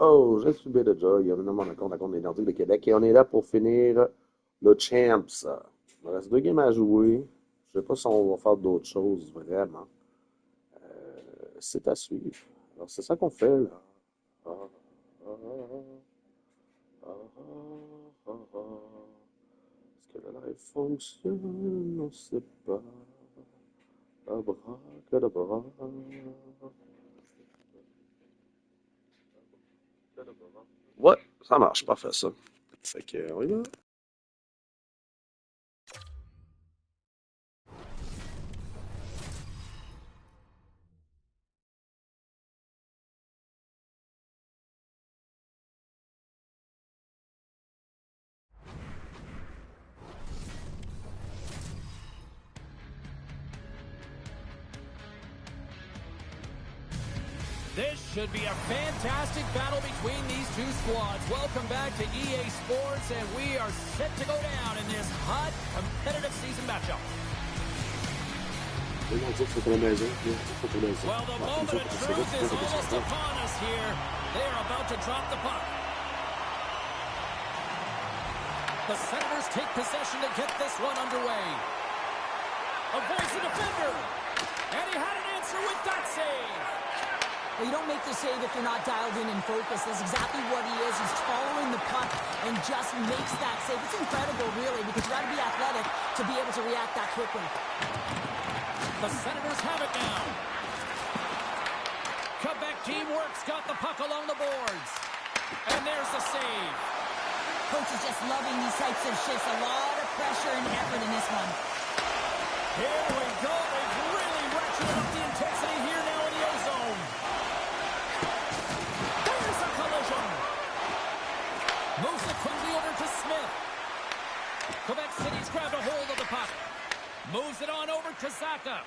Oh, je suis bien déjà. Il y a un compte à compte des Nordiques de Québec. Et on est là pour finir le Champs. Il me reste deux games à jouer. Je sais pas si on va faire d'autres choses vraiment. C'est à suivre. Alors, c'est ça qu'on fait là. Ah, ah, ah, ah, ah, ah. Est-ce que le live fonctionne? On sait pas. Abracadabra. Ouais, ça marche, parfait ça. Fait que, on y va. This should be a fantastic battle between these two squads. Welcome back to EA Sports, and we are set to go down in this hot, competitive season matchup. Well, the moment of truth is almost upon us here. They are about to drop the puck. The Senators take possession to get this one underway. Avoids the defender, and he had an answer with that save. Well, you don't make the save if you're not dialed in and focused. That's exactly what he is. He's following the puck and just makes that save. It's incredible, really, because you got to be athletic to be able to react that quickly. The Senators have it now. Quebec teamwork's got the puck along the boards. And there's the save. Coach is just loving these types of shifts. A lot of pressure and effort in this one. Here we go. They've really ratcheted up the intensity here now in the O-zone. There's a collision. Moves it quickly over to Smith. Quebec City's grabbed a hold of the puck. Moves it on over to Zaka.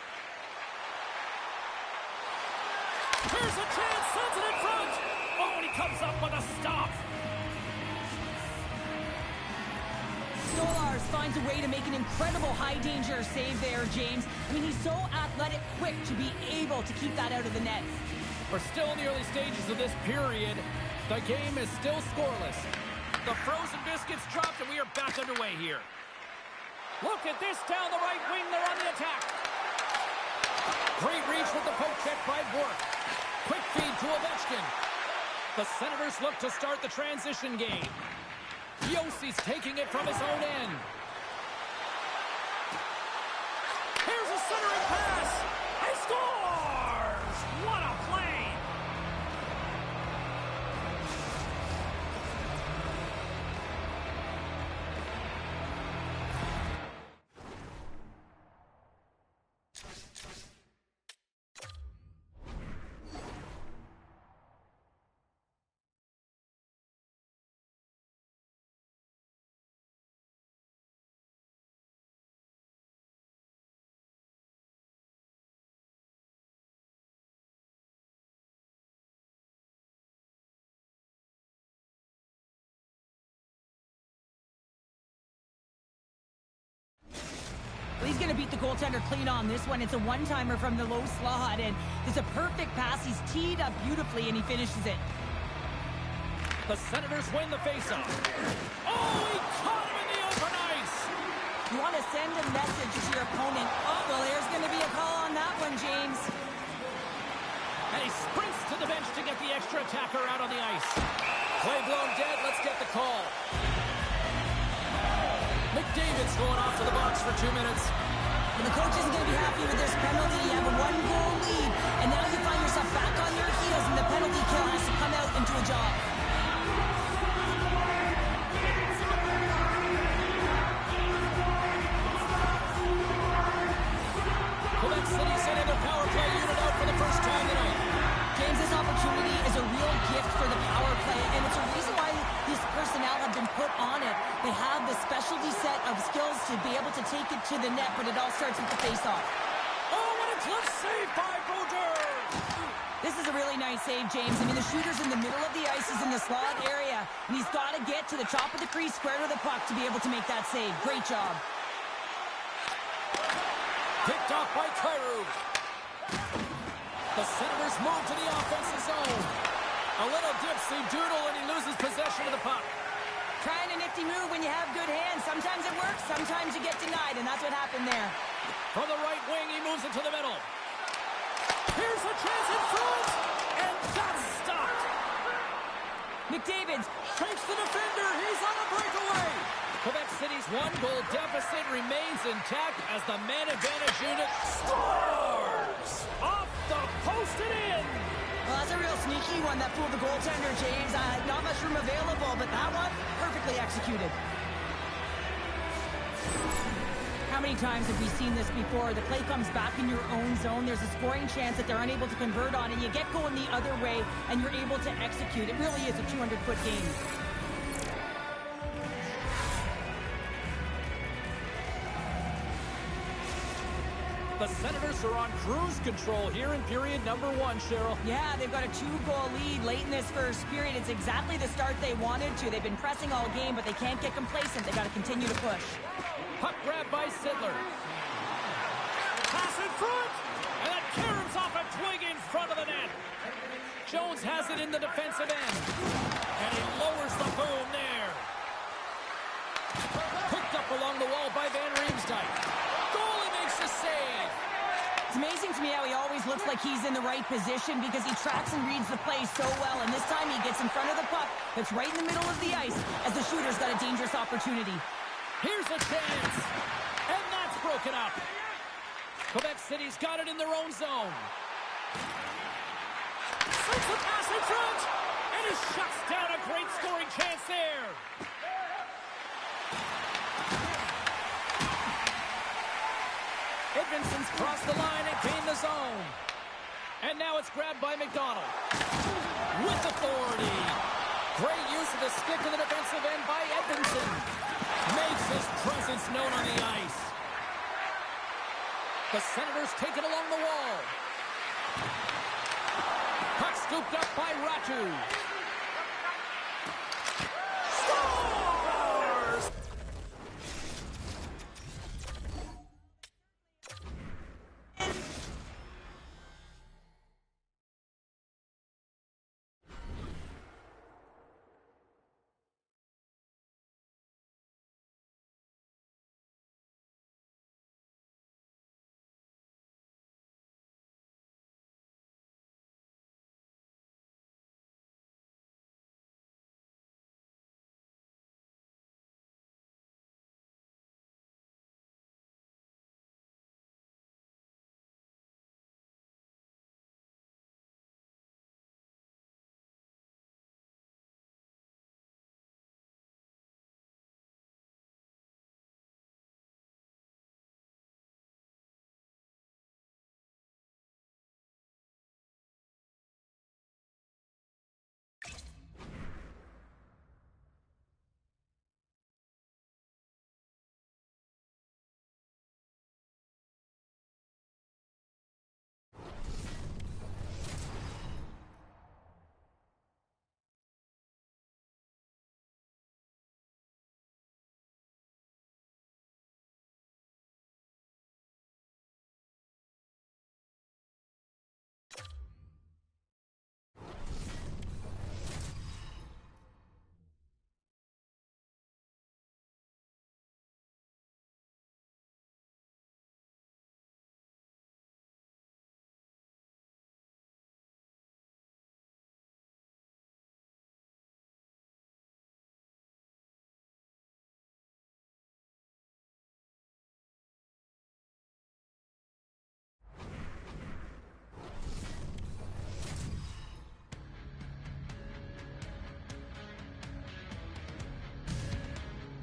Here's a chance, sends it in front. Oh, and he comes up with a stop. Stolars finds a way to make an incredible high-danger save there, James. I mean, he's so athletic, quick to be able to keep that out of the net. We're still in the early stages of this period. The game is still scoreless. The frozen biscuits dropped, and we are back underway here. Look at this down the right wing. They're on the attack. Great reach with the poke check by Bork. Quick feed to Ovechkin. The Senators look to start the transition game. Yossi's taking it from his own end. Here's a centering pass. He scores! What a play! He's going to beat the goaltender clean on this one. It's a one-timer from the low slot, and it's a perfect pass. He's teed up beautifully, and he finishes it. The Senators win the faceoff. Oh, he caught him in the open ice! You want to send a message to your opponent. Oh, well, there's going to be a call on that one, James. And he sprints to the bench to get the extra attacker out on the ice. Play blown dead. Let's get the call. McDavid's going off to the box for 2 minutes. And the coach isn't going to be happy with this penalty. You have a one-goal lead, and now you find yourself back on your heels, and the penalty kill has to come out into a job. Quebec City sending their power play unit out for the first time tonight. James, this opportunity is a real gift for the power play, and it's a reason why these personnel have been put on it. They have the specialty set of skills to be able to take it to the net, but it all starts with the face-off. Oh, what a glove save by Bouder! This is a really nice save, James. I mean, the shooter's in the middle of the ice. He's in the slot area, and he's got to get to the top of the crease, square to the puck to be able to make that save. Great job. Picked off by Kyrou. The Senators move to the offensive zone. A A little dipsy doodle, and he loses possession of the puck. Trying a nifty move when you have good hands. Sometimes it works, sometimes you get denied, and that's what happened there. From the right wing, he moves it to the middle. Here's a chance in front, and that's stopped. McDavid's Takes the defender. He's on a breakaway. Quebec City's one-goal deficit remains intact as the man advantage unit scores. Off the post and in. Well, that's a real sneaky one that fooled the goaltender, James. Not much room available, but that one, perfectly executed. How many times have we seen this before? The play comes back in your own zone. There's a scoring chance that they're unable to convert on, and you get going the other way, and you're able to execute. It really is a 200-foot game. The Senators are on cruise control here in period number 1, Cheryl. Yeah, they've got a 2-goal lead late in this first period. It's exactly the start they wanted to. They've been pressing all game, but they can't get complacent. They've got to continue to push. Puck grab by Sittler. Pass in front, and that caroms off a twig in front of the net. Jones has it in the defensive end, and he lowers the boom there. Picked up along the wall by Van Riemsdyk. Goalie makes the save. It's amazing to me how he always looks like he's in the right position because he tracks and reads the play so well, and this time he gets in front of the puck that's right in the middle of the ice as the shooter's got a dangerous opportunity. Here's a chance, and that's broken up. Quebec City's got it in their own zone. Sends the pass in front, and he shuts down a great scoring chance there. Edmondson's crossed the line and gained the zone. And now it's grabbed by McDonald. With authority. Great use of the stick in the defensive end by Edmondson. Makes his presence known on the ice. The Senators take it along the wall. Puck scooped up by Ratu. Scores!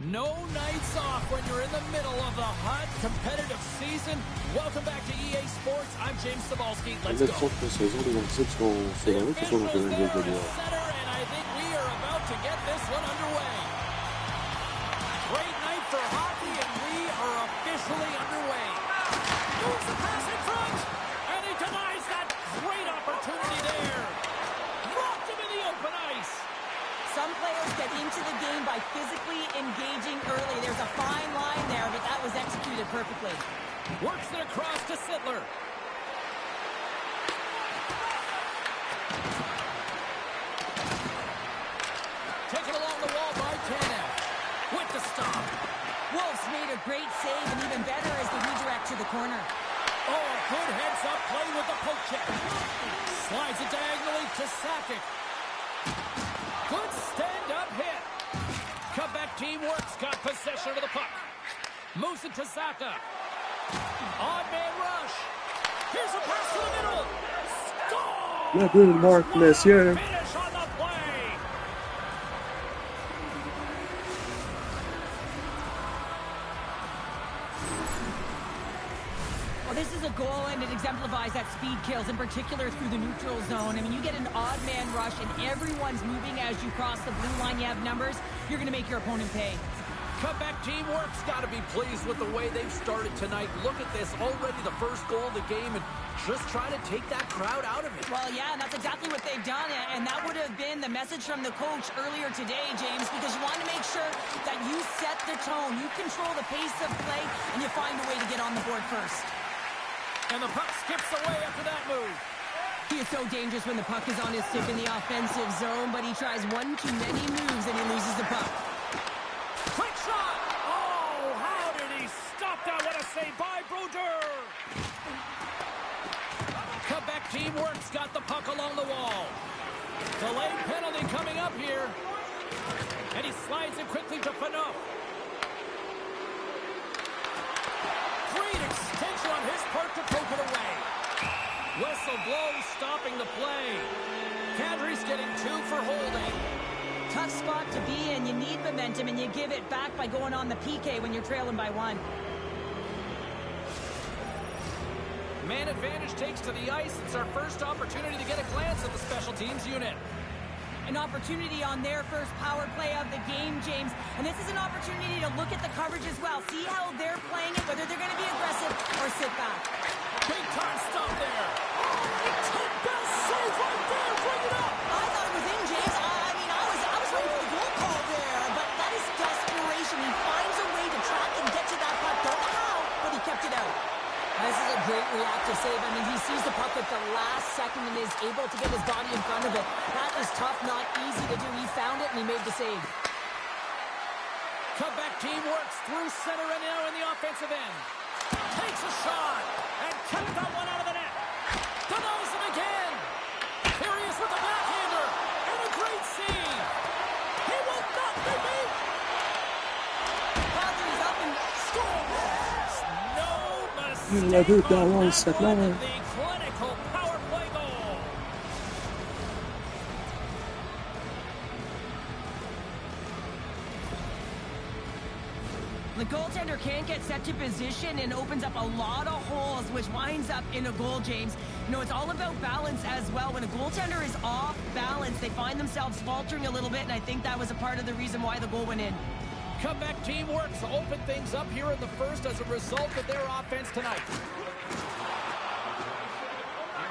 No nights off when you're in the middle of the hot, competitive season. Welcome back to EA Sports. I'm James Sabalski. Let's go. saison des Nordiques qu'on célèbre, que ce soit dans le And I think we are about to get this one underway. Great night for hockey, and we are officially underway. Moves the pass in front, and he denies that great opportunity there. Dropped him in the open ice. Some players get into the game by physically engaging early. There's a fine line there, but that was executed perfectly. Works it across to Sittler. corner. Oh, a good heads-up play with the poke check. Slides it diagonally to Sakic. Good stand-up hit. Quebec team works, got possession of the puck. Moves it to Saka. Odd man rush. Here's a pass to the middle. Score! La bulle, Marc Messier. Finish on the play. Well, this is a goal, and it exemplifies that speed kills, in particular through the neutral zone. I mean, you get an odd man rush, and everyone's moving as you cross the blue line. You have numbers. You're going to make your opponent pay. Quebec team work's got to be pleased with the way they've started tonight. Look at this, already the first goal of the game, and just trying to take that crowd out of it. Well, yeah, and that's exactly what they've done, and that would have been the message from the coach earlier today, James, because you want to make sure that you set the tone, you control the pace of play, and you find a way to get on the board first. And the puck skips away after that move. He is so dangerous when the puck is on his stick in the offensive zone, but he tries one too many moves and he loses the puck. Quick shot! Oh, how did he stop that? What a save by Brodeur! Quebec team works, got the puck along the wall. Delayed penalty coming up here. And he slides it quickly to Phaneuf. Great extension on his part to poke it away. Whistle blows, stopping the play. Kadri's getting 2 for holding. Tough spot to be in. You need momentum, and you give it back by going on the PK when you're trailing by 1. Man advantage takes to the ice. It's our first opportunity to get a glance at the special teams unit. An opportunity on their first power play of the game, James. And this is an opportunity to look at the coverage as well. See how they're playing it, whether they're going to be aggressive or sit back. Big time stop there. Oh, best save right there. Bring it up. I thought it was in, James. I was ready for the goal call there, but that is desperation. He finds a way to track and get to that puck. Don't know how, but he kept it out. This is a great reactive save. I mean, he sees the puck at the last second and is able to get his body in front of it. That is tough, not easy to do. He found it and he made the save. Quebec team works through center and now in the offensive end. Takes a shot and kept that one out of the net. Denies him again. Here he is with the backhander and a great save. He will not be beat. Padres up and Scores. No Il l'a vu mistake dans on cette that one. langue. The clinical power play goal. the goaltender can't get set to position and opens up a lot of holes, which winds up in a goal, James. You know, it's all about balance as well. When a goaltender is off balance, they find themselves faltering a little bit, and I think that was a part of the reason why the goal went in. Quebec team works to open things up here in the first as a result of their offense tonight.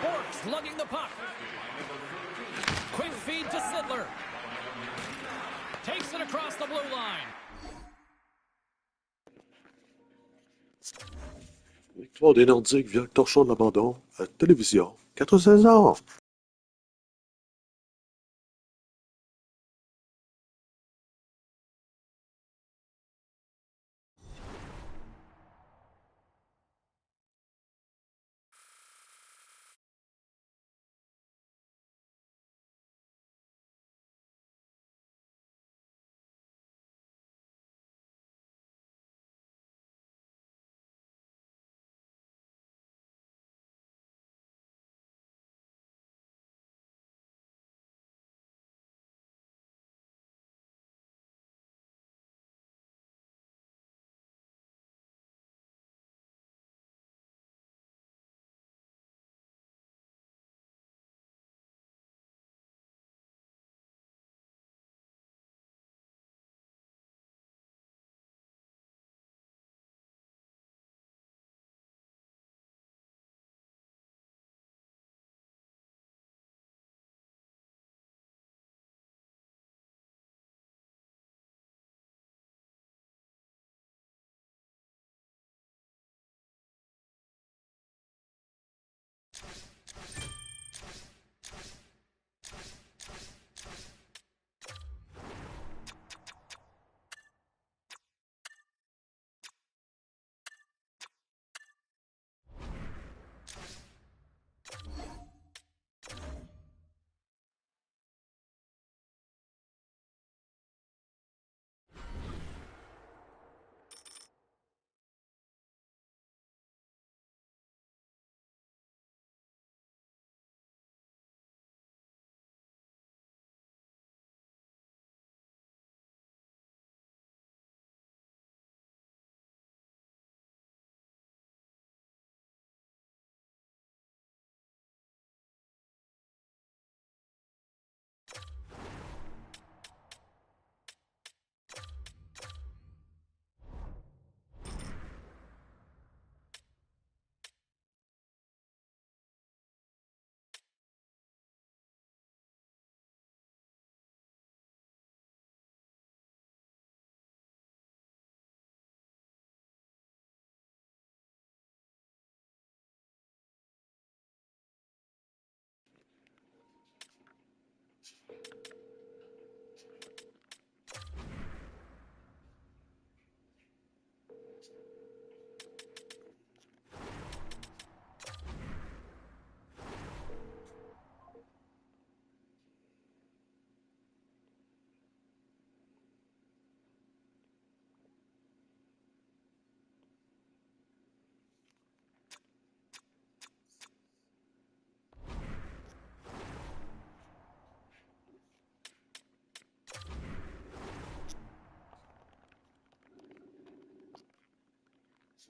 Borks lugging the puck. Quick feed to Sittler. Takes it across the blue line. Victoire des Nordiques via le torchon de l'abandon à télévision. 4 ans.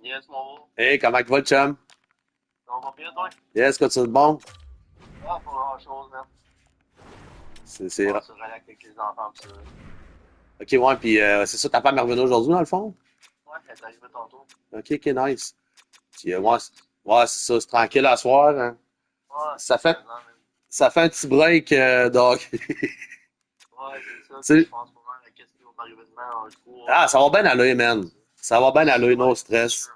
Yes, mon gars. Hey, comment va le chum? On va bien, toi? Yes, continue de bon? Ah, pas grand-chose, man. C'est... On va se relaxer avec les enfants, pis ça. Ok, ouais, puis c'est ça, ta femme est revenue aujourd'hui, dans le fond? Ouais, elle est arrivée tantôt. Ok, nice. Puis, ouais, c'est ça, c'est tranquille à soir. Hein. Ouais, Ça c'est fait, plaisant, man. ça fait un petit break donc. Ouais, c'est ça. Puis Tu je pense vraiment à qu'est-ce qui va m'arriver demain en cours. ah, ça va bien aller, man. Ça va bien aller, no stress.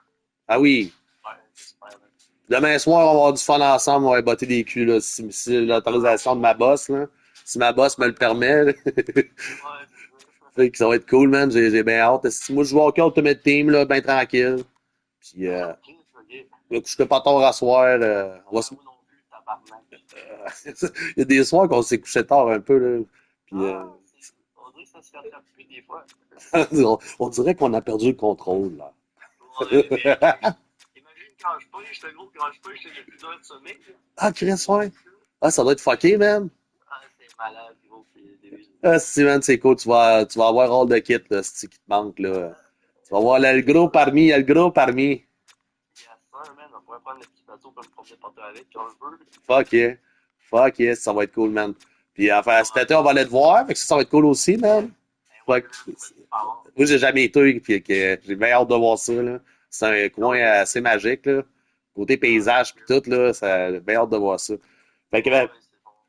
Ah oui. Ouais, j'espère, man. Demain soir, on va avoir du fun ensemble, on va botter des culs, là, si l'autorisation de ma boss, là. Si ma boss me le permet, là. Ouais, c'est ça. Fait que ça va être cool, man. J'ai bien hâte. Si moi, je joue au cœur Ultimate Team, là, bien tranquille. Puis, Ok. je peux pas tard à soir. On va se... Moi non plus, tabarnak. Il y a des soirs qu'on s'est couché tard un peu, là. Puis, On dirait que ça se rattrape plus des fois. on dirait qu'on a perdu le contrôle, là. Ouais, mais imagine quand je pêche, le gros, quand je pêche, j'ai plus d'heures de sommeil. Ah, Chris, ouais. Ah, ça doit être fucké, man. Ah, c'est malade, gros, puis des Ah, si, man, c'est cool. Tu vas avoir all de kit, là, c'est qui te manque, là. Tu vas voir le gros parmi, il y a le gros parmi. Yes, sir, man. On pourrait prendre le petit bateau comme promener partout avec, quand on veut. Fuck yeah. Fuck yeah, ça va être cool, man. Puis, enfin, cet été, on va aller te voir, fait que ça va être cool aussi, man. Fait que, moi, j'ai jamais été, puis que j'ai bien hâte de voir ça, là. C'est un coin assez magique, là. Côté paysage, puis tout, là, j'ai bien hâte de voir ça. Fait que, ben,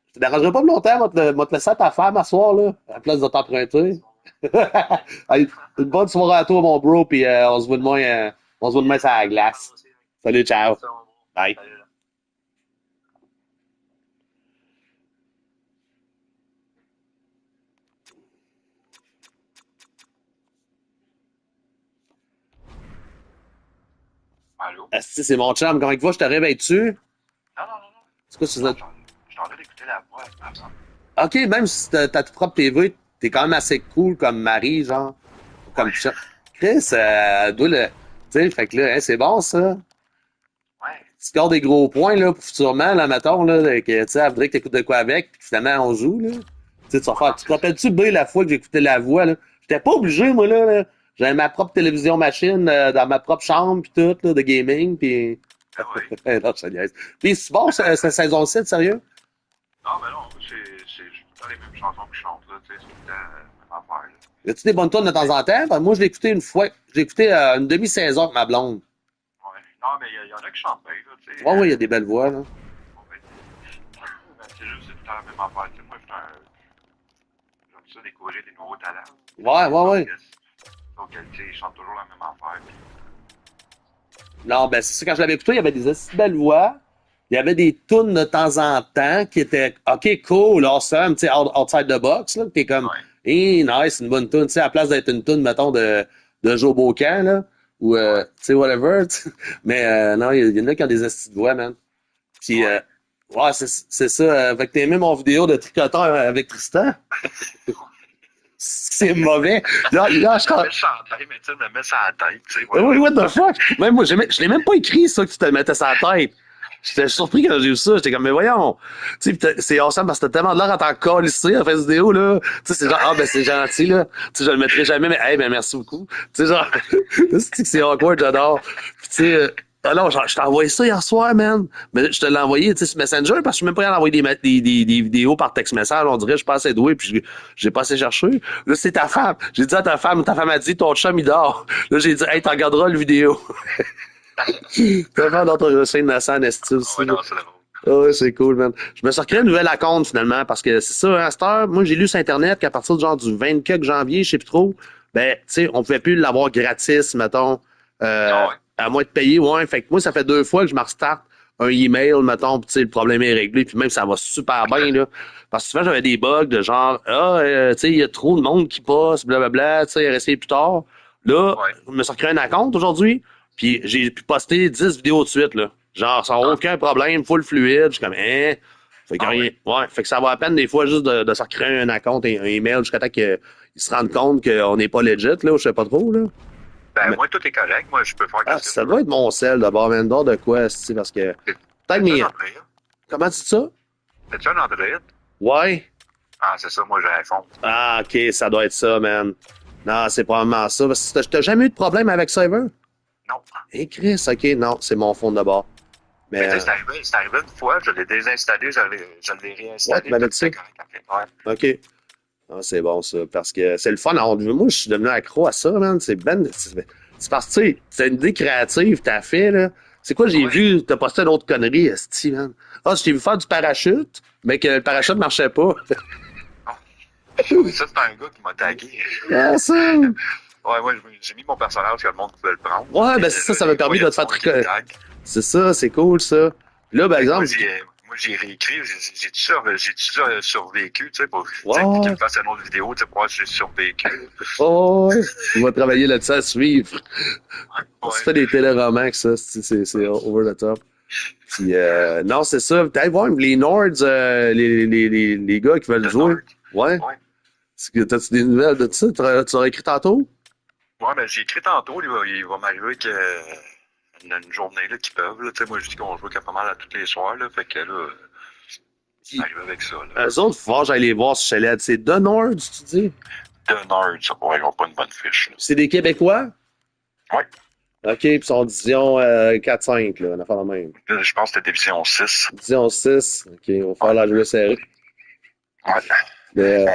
je te dérangerai pas plus longtemps, moi te laisser à ta femme à soir, là, à la place de t'emprunter. Allez, une bonne soirée à toi, mon bro, puis on se voit demain, on se voit demain sur la glace. Salut, ciao. Bye. Allô? Asti, c'est mon chum, comment il va? Je te réveille-tu? Non, non, non, non. C'est quoi, c'est Non, ça? je suis en train d'écouter la voix, par exemple. Ok, même si t'as ta propre TV, t'es quand même assez cool comme mari, genre. Comme ça. Chris, elle doit le. Tu sais, fait que là, hein, c'est bon, ça. Ouais. Tu scores des gros points, là, pour futurement, là, mettons, là, que, tu sais, elle voudrait que t'écoutes de quoi avec, puis finalement, on joue, là. Tu sais, tu vas faire. Tu te rappelles-tu, Bae, la fois que j'écoutais la voix, là? J'étais pas obligé, moi, là. J'avais ma propre télévision machine, dans ma propre chambre, puis tout, là, de gaming, puis. Ah oui. Non, je te niaise. Puis c'est bon, cette saison 7, sérieux? Non, mais non, c'est tout le temps les mêmes chansons que je chante, là, tu sais, c'est tout le temps la même affaire, là. Y a-tu des bonnes tunes de temps en temps? Ben, moi, je l'ai écouté une fois. J'ai écouté une demi-saison avec ma blonde. Ouais. Non, mais il y en a qui chantent bien, là, tu sais. Ouais, ouais, il y a des belles voix, là. Ouais. Mais c'est juste, c'est tout le temps la même affaire, tu sais. Moi, j'aime ça découvrir des nouveaux talents. Ouais, ouais, ouais. Donc, tu sais, ils chantent toujours la même affaire, puis Non, ben, c'est ça, quand je l'avais écouté, il y avait des assez belles voix. Il y avait des tunes de temps en temps qui étaient, OK, cool, awesome, tu sais, outside the box, là. T'es comme, ouais. nice, une bonne tune, tu sais, à la place d'être une tune, mettons, de Joe Bocan, là. Ou, Ouais. tu sais, whatever, tu sais. Mais, non, il y en a qui ont des astuces de voix, man. Puis, Ouais. ouais, c'est ça. Fait que t'as aimé mon vidéo de tricoteur avec Tristan? C'est mauvais. Là, je Je me mets sur la tête, mais tu sais, je me mets sur la tête, tu sais. Oui, what the fuck? Même moi, je l'ai même pas écrit, ça, que tu te le mettais sur la tête. J'étais surpris quand j'ai vu ça. J'étais comme, mais voyons. Tu sais, c'est awesome parce que t'as tellement de l'air à t'en colisser à faire cette vidéo, là. Tu sais, c'est genre, ah, ben, c'est gentil, là. Tu sais, je le mettrai jamais, mais, hey, ben, merci beaucoup. Tu sais, genre, c'est awkward, j'adore. Puis, tu sais, alors, je t'ai envoyé ça hier soir, man. Mais je te l'ai envoyé, tu sais, sur Messenger, parce que je suis même pas capable d'envoyer des vidéos par texte message. On dirait, je suis pas assez doué, puis j'ai pas assez cherché. Là, c'est ta femme. J'ai dit à ta femme a dit, ton chum, il dort. Là, j'ai dit, hey, t'en regarderas le vidéo. Ta femme dans ton scène Innocent, Nestie aussi. Ouais, non, c'est drôle. Ah ouais, c'est cool, man. Je me suis recréé un nouvel compte, finalement, parce que c'est ça, à cette heure, moi, j'ai lu sur Internet qu'à partir du genre du 24 janvier, je sais plus trop, ben, tu sais, on pouvait plus l'avoir gratis, mettons, Ah ouais. à moins de payer, ouais. Fait que moi, ça fait 2 fois que je me restarte un email, mettons, puis tu sais, le problème est réglé, puis même, ça va super bien, là. Parce que souvent, j'avais des bugs de genre, tu sais, il y a trop de monde qui passe, blablabla, tu sais, rester plus tard. Là, Ouais. je me suis recréé un compte aujourd'hui, puis j'ai pu poster 10 vidéos de suite, là. Genre, sans aucun problème, full fluide. Je suis comme, hein? Fait que Ah rien. Ouais. Fait que ça va à peine des fois juste de se recréer un compte, un email, jusqu'à temps qu'ils se rendent compte qu'on n'est pas legit, là, ou je sais pas trop, là. Ben, Mais, moi, tout est correct. Moi, je peux faire ah, qu'est-ce que ça je doit veux. être mon sel d'abord, man, d'or de quoi, c'est parce que. Peut-être T'as-tu mes. un Android? Comment tu dis ça? T'as-tu un Android? Ouais. Ah, c'est ça, moi, j'ai un iPhone. Ah, ok, ça doit être ça, man. Non, c'est probablement ça. Parce que t'as jamais eu de problème avec Cyber? Non. Et Chris, ok, non, c'est mon fond de bord. Mais Mais, tu sais, c'est arrivé une fois, je l'ai désinstallé, je l'ai ouais, tu réinstallé, m'avais tout dit ça. était correct après. Ouais. Ok. Ah, c'est bon, ça. Parce que c'est le fun. Alors, moi, je suis devenu accro à ça, man. C'est parce que, tu sais, c'est une idée créative, t'as fait, là. C'est quoi, j'ai Ouais. vu, t'as posté une autre connerie, esti, man. Ah, je t'ai vu faire du parachute, mais que le Ouais. parachute marchait pas. Ah. Ouais, ça, c'est un gars qui m'a tagué. Ah, ça. Ouais, moi, j'ai mis mon personnage que le monde pouvait le prendre. Ouais, Puis ben c'est ça, ça m'a des fois, permis il y a de te du faire monde qui le tricoter. tag. C'est ça, c'est cool, ça. Puis là, par Fait que exemple, moi, j'ai réécrit, j'ai tout ça survécu, tu sais, pour, tu sais, qu'il ouais, me fasse une autre vidéo, tu sais, pour voir si j'ai survécu. ouais, on va travailler là-dessus à suivre. On se Ouais. fait des téléromans avec ça, c'est over the top. Puis, non, c'est ça. Peut-être voir les Nords, les gars qui veulent De jouer. Nord. Ouais. Ouais. T'as-tu des nouvelles de ça? Tu l'as écrit tantôt? Ouais, ben, j'ai écrit tantôt, il va m'arriver que, une journée, là, qu'ils peuvent, là, tu sais, moi, je dis qu'on joue pas mal à tous les soirs, là, fait que là, il Puis, m'arrive avec ça, là. eux autres, faut voir, j'allais les voir sur Chalet. C'est The Nords, tu dis? De Nord, ça pourrait avoir pas une bonne fiche, là. C'est des Québécois? Ouais. OK, puis ils sont division 4-5, là, on a fait la même. Je pense que c'était Division 6. Division 6, OK, on va faire Ouais. la jouer serrée. Ouais. Mais, Ben,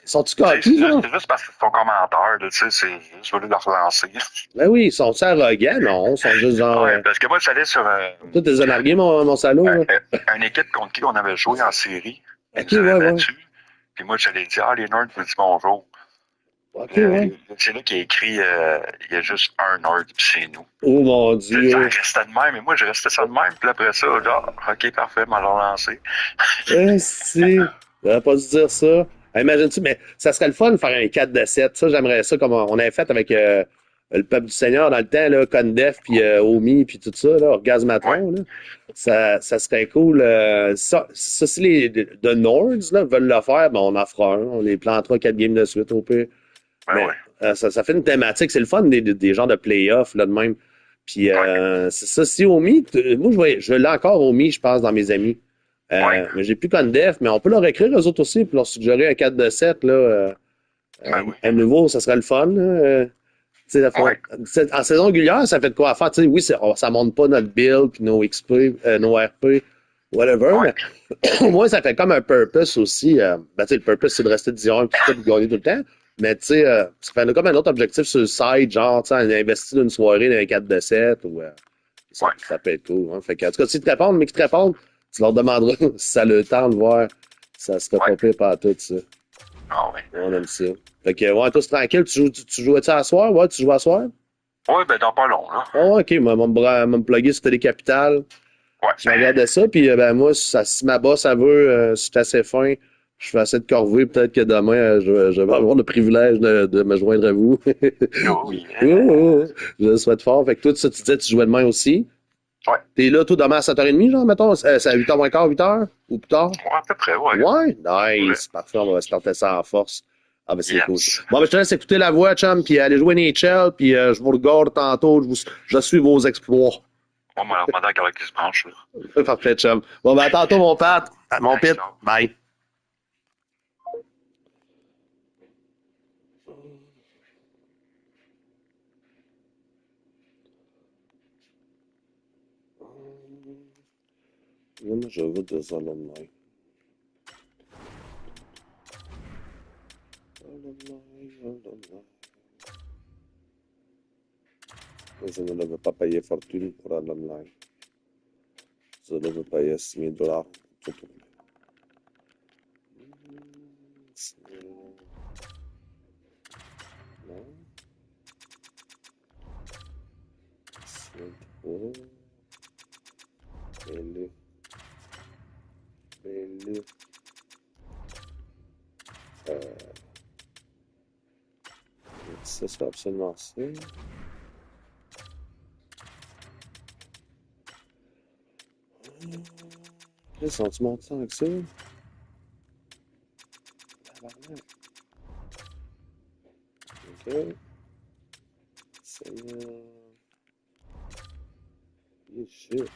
sont-tu tu sais, coqués, genre? c'est juste parce que c'est ton commentaire, là, tu sais, je voulais le relancer. Ben oui, ils sont arrogants? Non, ils sont juste genre. Ouais, parce que moi, j'allais sur Toi, t'es un argué, mon salaud, là. une équipe contre qui on avait joué en série. Ils OK, nous avaient ouais, ouais. battus. Puis moi, j'allais dire, ah, les Nerds me disent bonjour. OK, ouais. C'est là qu'il a écrit, il y a juste un Nerd, puis c'est nous. Oh mon Tu sais, ça Dieu. restait de même, et moi, je restais ça de même, puis après ça, genre, ok, parfait, m'a relancé. Si. J'aurais pas dû dire ça. Imagine-tu, mais ça serait le fun de faire un 4 de 7. Ça, j'aimerais ça comme on avait fait avec le peuple du Seigneur dans le temps, là, Condef, puis Omi, puis tout ça, là, Ouais, Orgasmatron, là. Ça serait cool. Si les The Nords là, veulent le faire, ben on en fera un. On les plantera 4 games de suite au pire. ben Mais ouais. ça fait une thématique. C'est le fun des genres de playoffs, là, de même. Puis Ouais, c'est ça. Si Omi, moi, je l'ai encore Omi, je pense, dans mes amis. ouais, Mais j'ai plus Condef, mais on peut leur écrire eux autres aussi, puis leur suggérer un 4 de 7 là, ben oui. un nouveau, ça serait le fun. Là, tu sais, Ouais, en saison régulière, ça fait de quoi à faire. Tu sais, oui, ça monte pas notre build, puis nos XP, nos RP, whatever, ouais, mais au moins, ça fait comme un purpose aussi. Ben, tu sais, le purpose, c'est de rester 10 heures, puis tout, puis gagner tout le temps. Mais tu sais, ça fait comme un autre objectif sur le site, genre, tu sais, investir une soirée dans un 4 de 7 ou ouais, ça peut être cool. Hein. Fait que, en tout cas, si te répondent, mais qu'ils te répondent, tu leur demanderas si ça a le temps de voir. Ça serait ouais. pas pire par tout, ça. Ah ouais. On aime ça. Fait que, ouais, toi, c'est tranquille. Tu jouais-tu à soir? Ouais, tu joues à soir? Ouais, ben dans pas long, là. Oh, ok, moi, me plugger sur Télécapital. Ouais, Je regardais ça, puis ben, moi, si ma boss, elle veut, si c'est assez fin, je fais assez de corvée, peut-être que demain, je vais avoir le privilège de me joindre à vous. oh, oui. Oh, oh, oh. Je le souhaite fort. Fait que toi, ça, tu disais, tu jouais demain aussi. Ouais, T'es là, toi, demain à 7h30, genre, mettons? C'est à 8h moins quart, 8h? Ou plus tard? ouais, à peu près, ouais. Ouais? Ouais. Nice. Parfait, on va starter ça en force. Ah, ben, c'est cool. Yes. Bon, ben, je te laisse écouter la voix, chum, puis aller jouer Nhl, puis je vous regarde tantôt. Je suis vos exploits. On m'a demandé à quelle heure qu'il se branche, là. Parfait, chum. Bon, ben, à tantôt, mon Pat. Mon Nice, Pit. ciao. Bye. Moi, je veux des alumni. Je ne veux pas payer fortune pour alumni. Je ne veux payer 6 000 $ tout tourner. Non. 3. L. L. Ça, c'est absolument ça. Ils sont-tu montés avec ça? Tabarnak. Ok. Seigneur. Yeah, shit.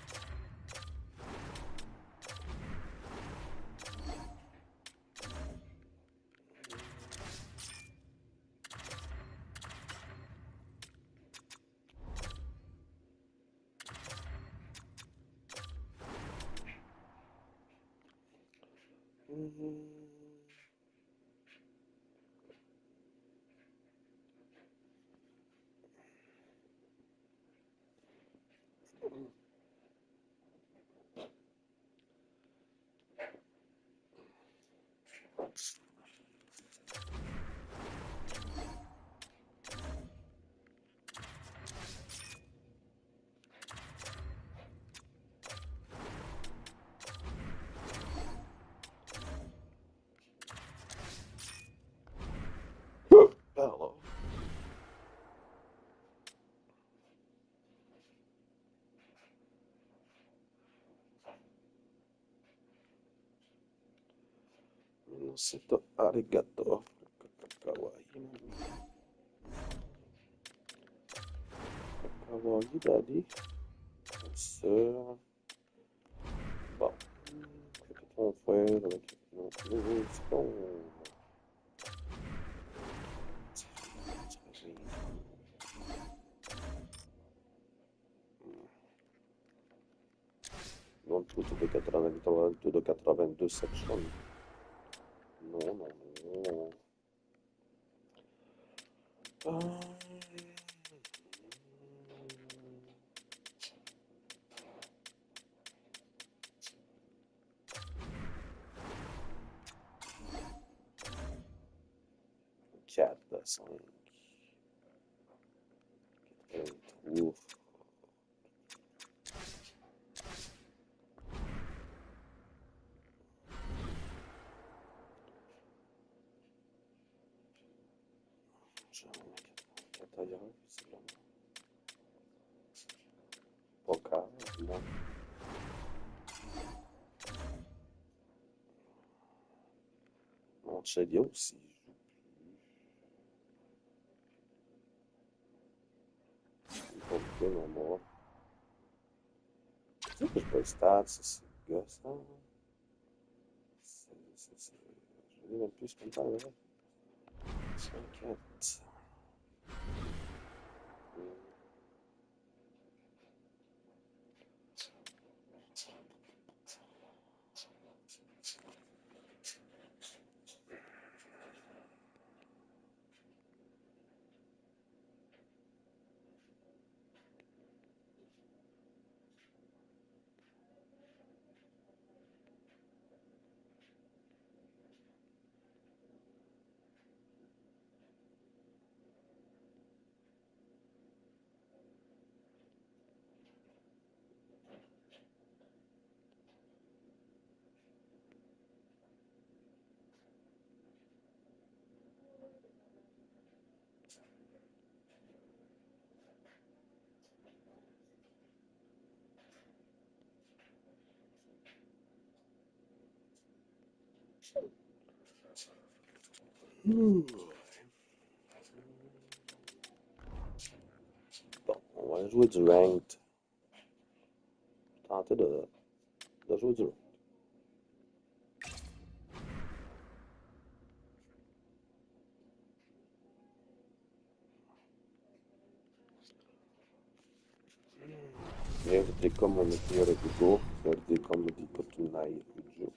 Alors. C'est arigato. Kawaii. Kawaii, daddy. Ça. Bon. Qu'est-ce qu'on fait avec notre nouveau score? Non, tout de 83, tout de 82 section. Non, non, non. Quatre, 5. 83. Ailleurs, visiblement. Pas grave, non. Mon Chelia aussi. Pas bien, non, moi. Tu sais que je peux le stade, c'est gossant. Je l'ai même plus comme ça, là. 54. Bon, on va jouer du ranked. Tenter de jouer du ranked. Niente come un migliore di go, niente come di Cotunai Gio.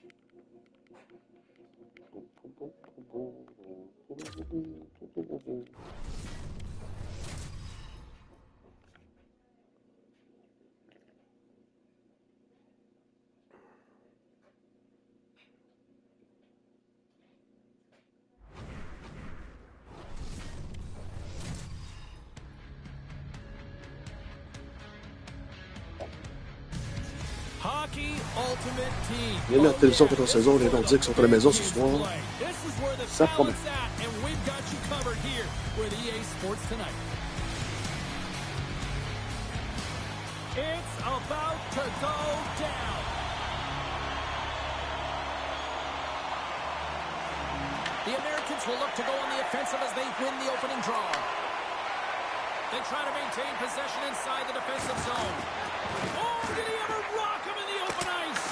Hockey Ultimate Team. Bienvenue à la télévision 14 saison, les Nordiques sont à la maison ce soir. Ça promet. And we've got you covered here with EA Sports tonight. It's about to go down. The Americans will look to go on the offensive as they win the opening draw. They try to maintain possession inside the defensive zone. Oh, did he ever rock him in the open ice?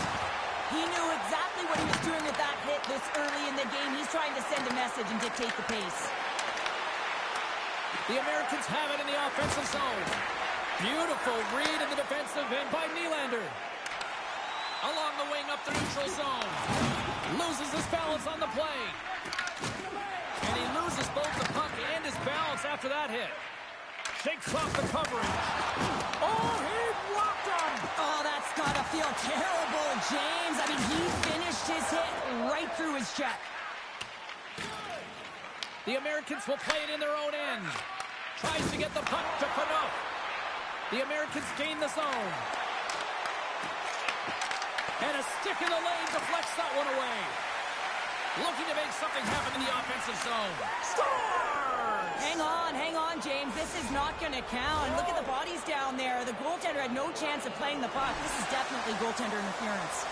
He knew exactly what he was doing with that hit this early in the game. He's trying to send a message and dictate the pace. The Americans have it in the offensive zone. Beautiful read in the defensive end by Nylander. Along the wing up the neutral zone. Loses his balance on the play. And he loses both the puck and his balance after that hit. Shakes off the coverage. Oh, he rocked him! Oh, that's gotta feel terrible, James. I mean, he finished his hit right through his check. The Americans will play it in their own end. Tries to get the puck to Phaneuf. The Americans gain the zone. And a stick in the lane deflects that one away. Looking to make something happen in the offensive zone. Scores! Hang on, James. This is not going to count. Look at the bodies down there. The goaltender had no chance of playing the puck. This is definitely goaltender interference.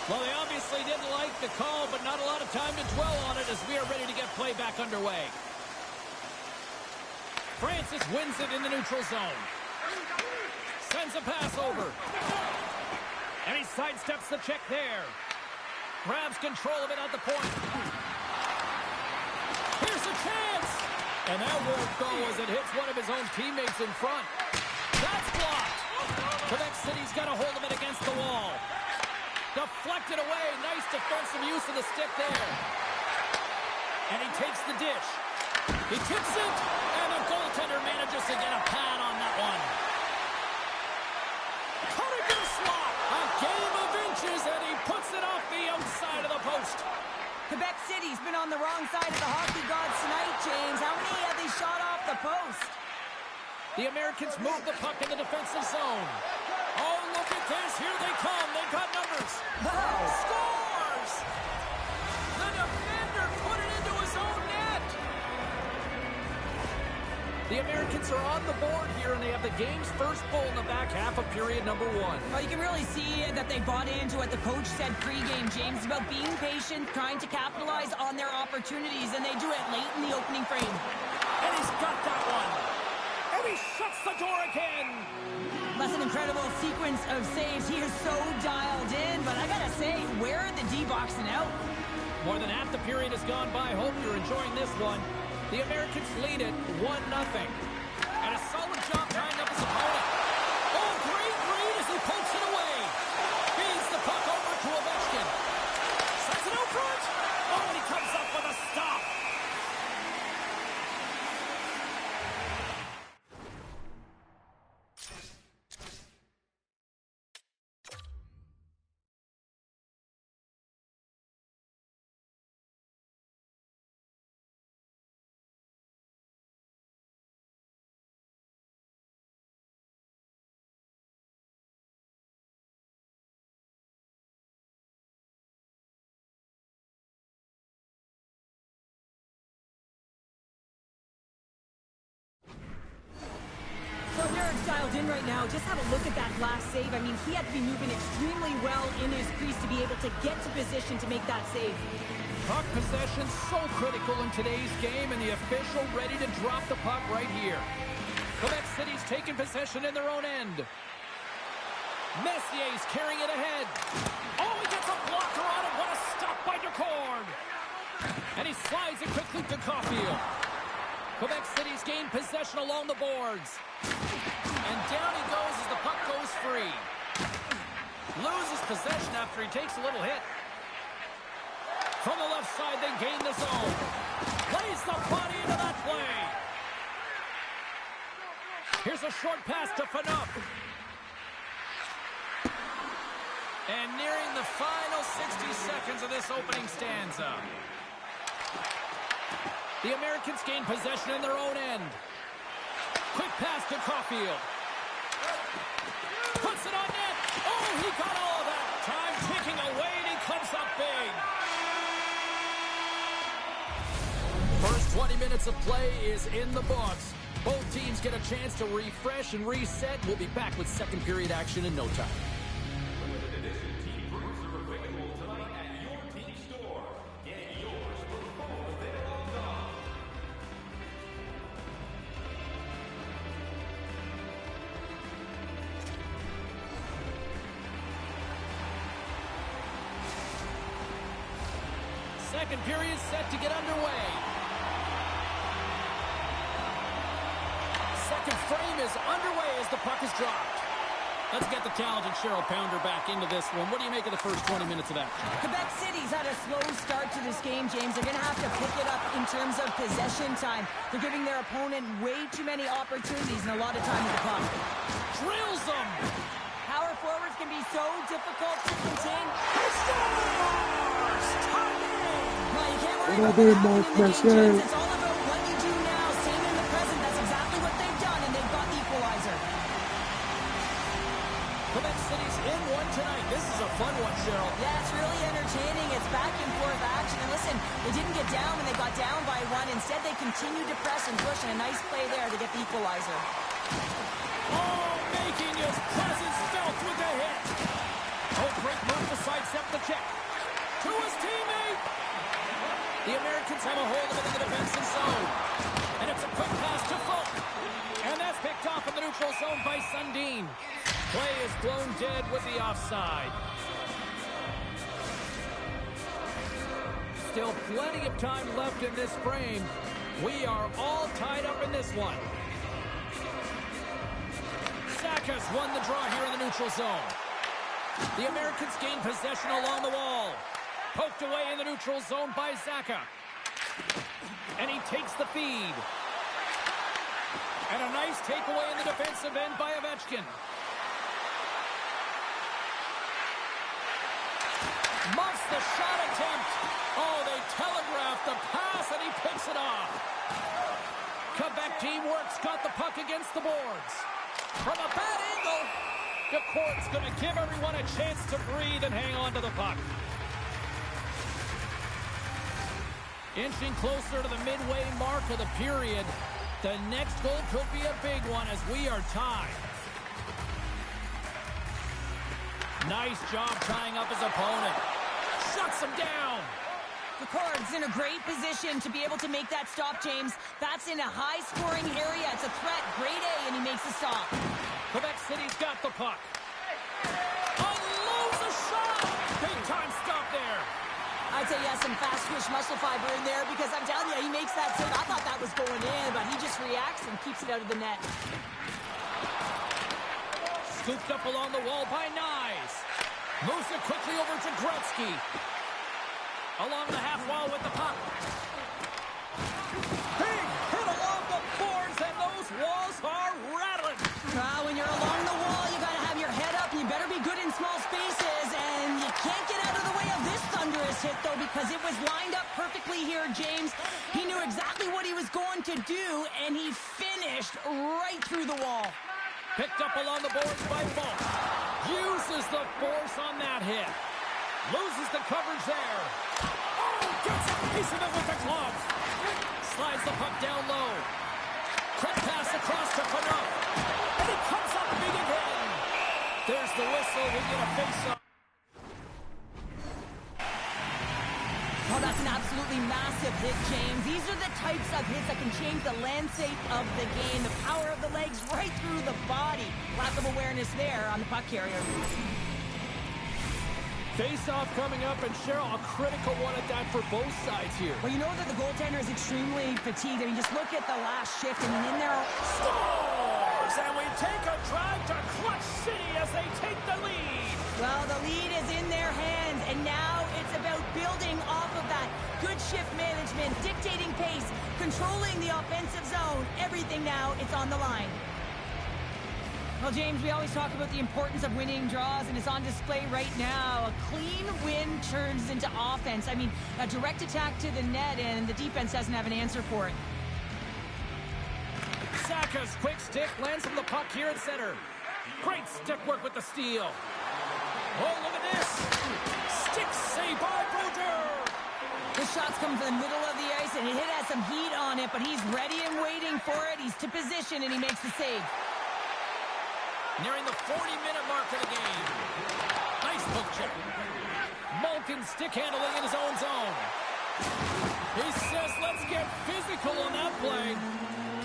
Well, they obviously didn't like the call, but not a lot of time to dwell on it as we are ready to get play back underway. Francis wins it in the neutral zone. Sends a pass over. And he sidesteps the check there. Grabs control of it at the point. Here's a chance! And that won't go as it hits one of his own teammates in front. That's blocked. Quebec City's got a hold of it against the wall. Deflected away. Nice defensive use of the stick there. And he takes the dish. He tips it. And the goaltender manages to get a pad on that one. Cutting to the slot. A game of inches, and he puts it off the outside of the post. Quebec City's been on the wrong side of the hockey gods tonight, James. How many have they shot off the post? The Americans move the puck in the defensive zone. Oh, look at this. Here they come. They've got numbers. Wow. Scores! The defender put it into his own net. The Americans are on the board here, and they have the game's first goal in the back half of period number 1. Well, you can really see that they bought into what the coach said pregame, James, about being patient, trying to capitalize on their opportunities, and they do it late in the opening frame. And he's got that one. And he shuts the door again. That's an incredible sequence of saves. He is so dialed in, but I gotta say, where are the D-boxing out? More than half the period has gone by. Hope you're enjoying this one. The Americans lead it 1-0. And a solid job tying up his opponent. Oh, great read as he pokes it away. Feeds the puck over to Ovechkin. Sends it out front. Oh, and he comes up with a stop. So Derek's dialed in right now. Just have a look at that last save. I mean, he had to be moving extremely well in his crease to be able to get to position to make that save. Puck possession so critical in today's game, and the official ready to drop the puck right here. Quebec City's taking possession in their own end. Messier's carrying it ahead. Oh, he gets a blocker on it. What a stop by Decord. And he slides it quickly to Caulfield. Quebec City's gained possession along the boards. And down he goes as the puck goes free. Loses possession after he takes a little hit. From the left side, they gain the zone. Plays the body into that play. Here's a short pass to Phaneuf. And nearing the final 60 seconds of this opening stanza. The Americans gain possession in their own end. Quick pass to Caulfield. Puts it on net. Oh, he got all of that. Time ticking away, and he comes up big. First 20 minutes of play is in the books. Both teams get a chance to refresh and reset. We'll be back with second period action in no time. Second period set to get underway. Second frame is underway as the puck is dropped. Let's get the talented Cheryl Pounder back into this one. What do you make of the first 20 minutes of action? Quebec City's had a slow start to this game, James. They're going to have to pick it up in terms of possession time. They're giving their opponent way too many opportunities and a lot of time with the puck. Drills them! Power forwards can be so difficult to contain. Scores! Tied in! Well, you can't worry about what happened in the game, James. It's all about what you do now, staying in the present. That's exactly what they've done, and they've got the equalizer. Quebec City's in one tonight. This is a fun one, Cheryl. Yeah, it's really entertaining. It's back and forth action. And listen, they didn't get down when they got down by one. Instead, they continued to press and push, and a nice play there to get the equalizer. Oh, making his presence felt with the hit. Oh, great move to sidestep the check. To his teammate. The Americans have a hold of it in the defensive zone. And it's a quick pass to Folk. And that's picked off in the neutral zone by Sundin. Play is blown dead with the offside. Still plenty of time left in this frame. We are all tied up in this one. Saka's won the draw here in the neutral zone. The Americans gain possession along the wall. Poked away in the neutral zone by Zaka. And he takes the feed. And a nice takeaway in the defensive end by Ovechkin. Muffs the shot attempt. Oh, they telegraphed the pass, and he picks it off. Quebec teamwork's got the puck against the boards. From a bad angle, DeCourt's going to give everyone a chance to breathe and hang on to the puck. Inching closer to the midway mark of the period. The next goal could be a big one as we are tied. Nice job tying up his opponent. Shuts him down. DeCourt's in a great position to be able to make that stop, James. That's in a high-scoring area. It's a threat. Grade A, and he makes the stop. Quebec City's got the puck. Unloads a shot. Big-time stop there. I'd say yes, some fast-twitch muscle fiber in there because I'm telling you, he makes that save. I thought that was going in, but he just reacts and keeps it out of the net. Scooped up along the wall by Nyes. Moves it quickly over to Gretzky. Along the half wall with the puck. Big hit along the boards, and those walls are rattling. When you're along the wall, you got to have your head up, and you better be good in small spaces, and you can't get out of the way of this thunderous hit, though, because it was lined up perfectly here, James. He knew exactly what he was going to do, and he finished right through the wall. Picked up along the boards by Folk. Uses the force on that hit. Loses the coverage there. Oh, gets a piece of it with the glove. Slides the puck down low. Quick pass across to Panoff. And he comes up big again. There's the whistle. We get a face-off. Oh, that's an absolutely massive hit, James. These are the types of hits that can change the landscape of the game. The power of the legs right through the body. Lack of awareness there on the puck carrier. Face-off coming up, and Cheryl, a critical one at that for both sides here. Well, you know that the goaltender is extremely fatigued. I mean, just look at the last shift, and in there... Scores! And we take a drive to Clutch City as they take the lead. Well, the lead is in their hands, and now it's about building off of that. Good shift management, dictating pace, controlling the offensive zone. Everything now, it's on the line. Well, James, we always talk about the importance of winning draws, and it's on display right now. A clean win turns into offense. I mean, a direct attack to the net, and the defense doesn't have an answer for it. Saka's quick stick lands from the puck here at center. Great stick work with the steal. Oh, look at this. Stick save by Brodeur. The shot's coming from the middle of the ice, and it has some heat on it, but he's ready and waiting for it. He's to position, and he makes the save. Nearing the 40-minute mark of the game. Nice poke check. Malkin stick handling in his own zone. He says, let's get physical on that play.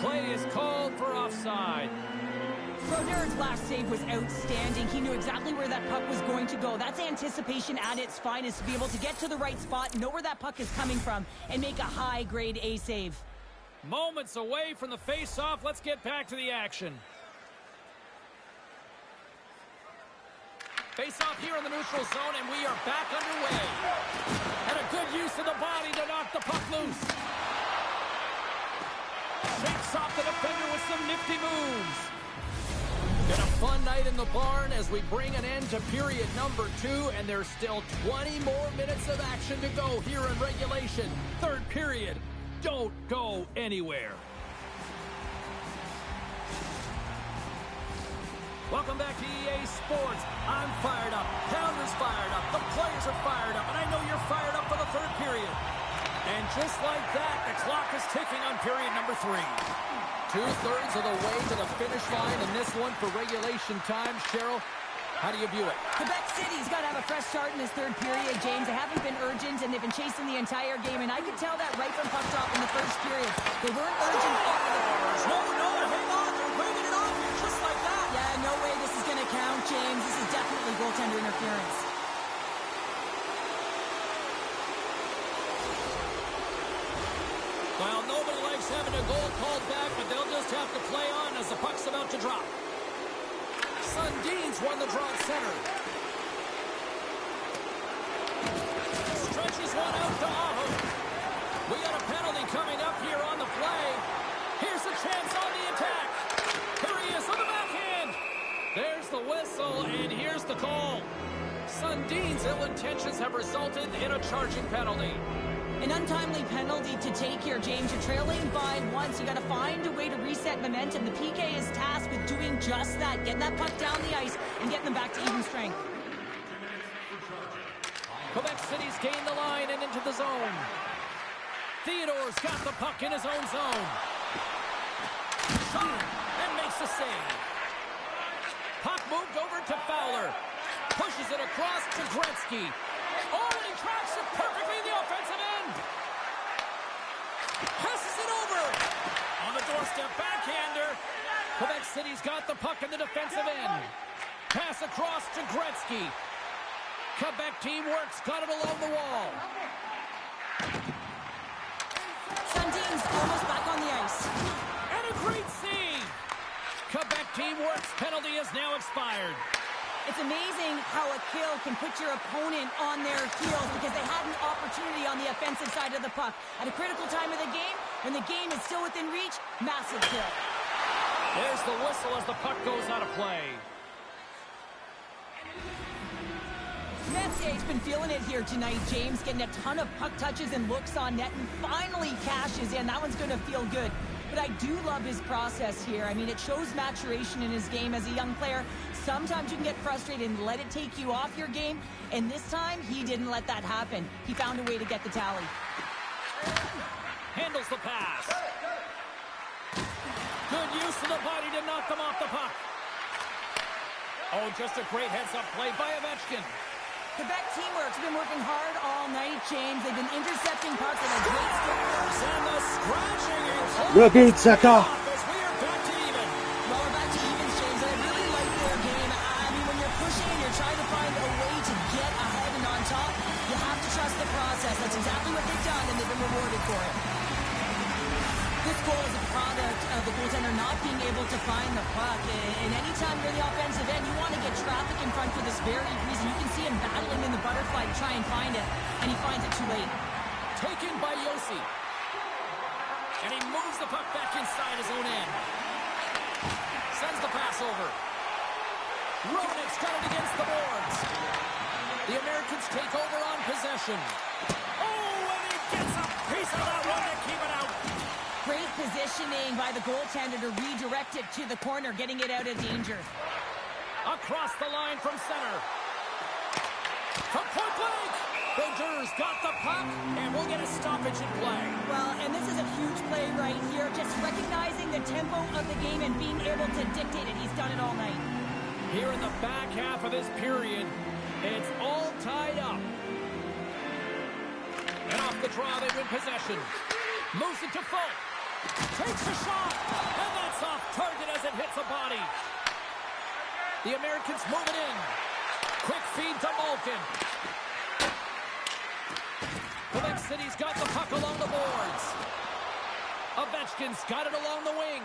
Play is called for offside. Brodeur's last save was outstanding. He knew exactly where that puck was going to go. That's anticipation at its finest, to be able to get to the right spot, know where that puck is coming from, and make a high-grade A save. Moments away from the face-off. Let's get back to the action. Face off here in the neutral zone, and we are back underway. And a good use of the body to knock the puck loose. Shakes off the defender with some nifty moves. Been a fun night in the barn as we bring an end to period number 2, and there's still 20 more minutes of action to go here in regulation. Third period. Don't go anywhere. Welcome back to EA Sports. I'm fired up. Pounder's fired up. The players are fired up. And I know you're fired up for the third period. And just like that, the clock is ticking on period number 3. 2/3 of the way to the finish line in this one for regulation time. Cheryl, how do you view it? Quebec City's got to have a fresh start in this third period, James. They haven't been urgent, and they've been chasing the entire game. And I could tell that right from puck drop in the first period. They weren't urgent off of the corners. No, hang on. They're bringing it off just like that. Yeah, no way this is going to count, James. This is definitely goaltender interference. Well, nobody likes having a goal called back, but they'll just have to play on as the puck's about to drop. Sundin's won the draw at center. Stretches one out to Aho. We got a penalty coming up here on the play. Here's a chance on the attack. Here he is on the backhand. There's the whistle, and here's the call. Sundin's ill intentions have resulted in a charging penalty. An untimely penalty to take here, James. You're trailing by once. You got to find a way to reset momentum. The PK is tasked with doing just that, getting that puck down the ice and getting them back to even strength. Quebec City's gained the line and into the zone. Theodore's got the puck in his own zone. Shot and makes the save. Puck moved over to Fowler. Pushes it across to Gretzky. Oh, and he tracks it perfectly in the offensive end. Passes it over. On the doorstep, backhander. Quebec City's got the puck in the defensive end. Pass across to Gretzky. Quebec team works, got it along the wall. Sundin's almost back on the ice. And a great save. Quebec team works, penalty has now expired. It's amazing how a kill can put your opponent on their heels because they had an opportunity on the offensive side of the puck. At a critical time of the game, when the game is still within reach, massive kill. There's the whistle as the puck goes out of play. Messier's been feeling it here tonight, James, getting a ton of puck touches and looks on net, and finally cashes in. That one's going to feel good. But I do love his process here. I mean, it shows maturation in his game as a young player. Sometimes you can get frustrated and let it take you off your game, and this time, he didn't let that happen. He found a way to get the tally. Handles the pass. Good use of the body to knock them off the puck. Oh, just a great heads-up play by Ovechkin. Quebec teamwork's been working hard all night, James. They've been intercepting pucks at a great score. And the scratching and Le but, Saka. as we are back to even. Well, we're back to evens, James. I really like their game. I mean, when you're pushing and you're trying to find a way to get ahead and on top, you have to trust the process. That's exactly what they've done, and they've been rewarded for it. This goal is a product of the goaltender not being able to find the puck. And anytime you're in the offensive end, you want to get traffic in front for this very reason. You can see him battling in the butterfly to try and find it, and he finds it too late. Taken by Yossi. And he moves the puck back inside his own end. Sends the pass over. Roenick's got it against the boards. The Americans take over on possession. Oh, and he gets a piece of that one to keep it out. Great positioning by the goaltender to redirect it to the corner, getting it out of danger. Across the line from center. From point blank. Rangers got the puck, and we'll get a stoppage in play. Well, and this is a huge play right here. Just recognizing the tempo of the game and being able to dictate it. He's done it all night. Here in the back half of this period, it's all tied up. And off the draw, they win possession. Moves it to Folk. Takes a shot, and that's off target as it hits a body. The Americans move it in. Quick feed to Malkin. Quebec City's got the puck along the boards. Ovechkin's got it along the wing.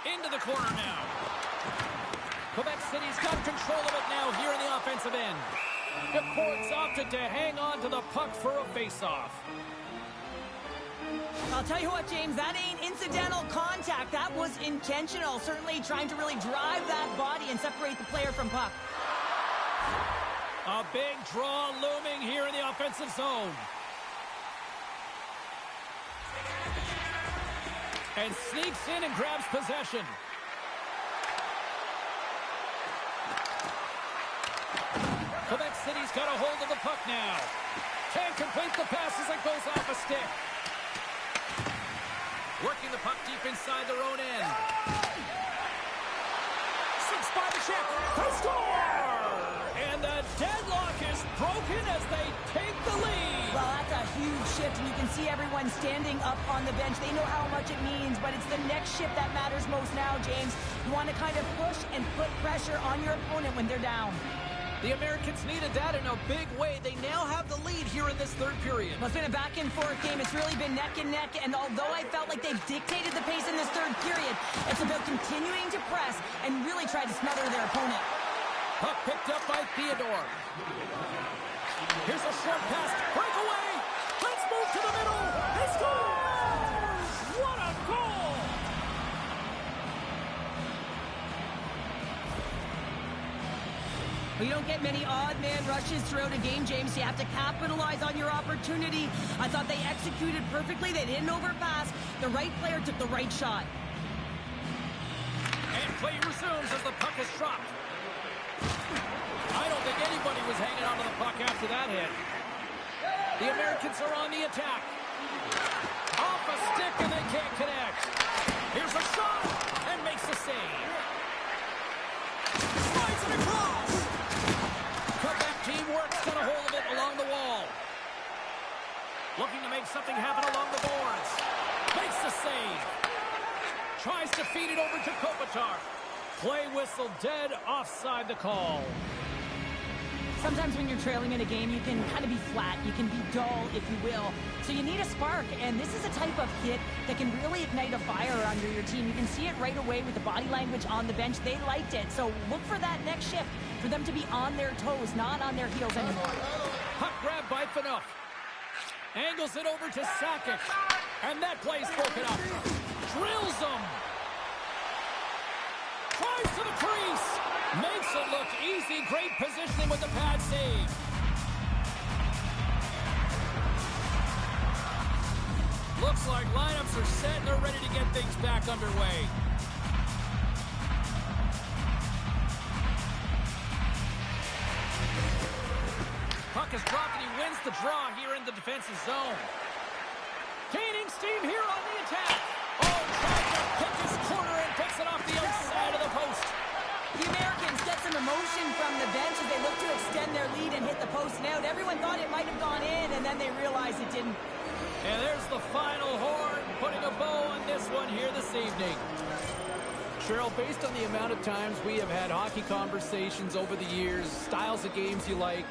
Into the corner now. Quebec City's got control of it now here in the offensive end. The Courts opted to hang on to the puck for a face-off. I'll tell you what, James, that ain't incidental contact. That was intentional. Certainly trying to really drive that body and separate the player from puck. A big draw looming here in the offensive zone. And sneaks in and grabs possession. Quebec City's got a hold of the puck now. Can't complete the pass as it goes off a stick. Working the puck deep inside their own end. 6 by the check. They score! And the deadlock is broken as they take the lead. Well, that's a huge shift, and you can see everyone standing up on the bench. They know how much it means, but it's the next shift that matters most now, James. You want to kind of push and put pressure on your opponent when they're down. The Americans needed that in a big way. They now have the lead here in this third period. Well, it's been a back-and-forth game. It's really been neck and neck, and although I felt like they've dictated the pace in this third period, it's about continuing to press and really try to smother their opponent. Puck picked up by Theodore. Here's a short pass. Breakaway. Let's move to the middle. He scores! What a goal! Well, you don't get many odd man rushes throughout a game, James. You have to capitalize on your opportunity. I thought they executed perfectly. They didn't overpass. The right player took the right shot. And play resumes as the puck is dropped. I don't think anybody was hanging on to the puck after that hit. The Americans are on the attack. Off a stick and they can't connect. Here's a shot and makes the save. Slides it across. Quebec teamwork's got a hold of it along the wall. Looking to make something happen along the boards. Makes the save. Tries to feed it over to Kopitar. Play whistle dead, offside the call. Sometimes when you're trailing in a game, you can kind of be flat. You can be dull, if you will. So you need a spark, and this is a type of hit that can really ignite a fire under your team. You can see it right away with the body language on the bench. They liked it. So look for that next shift, for them to be on their toes, not on their heels anymore. Puck grab by Phaneuf. Angles it over to Sakic. And that play's broken up. Drills him. Tries to the crease. Makes it look easy. Great positioning with the pad save. Looks like lineups are set and they're ready to get things back underway. Puck is dropped and he wins the draw here in the defensive zone. Gaining steam here on the attack. Oh, trying to pick his corner and picks it off the outside of the post. The Americans get some emotion from the bench as they look to extend their lead and hit the post and out. Everyone thought it might have gone in, and then they realized it didn't. And there's the final horn, putting a bow on this one here this evening. Cheryl, based on the amount of times we have had hockey conversations over the years, styles of games you like,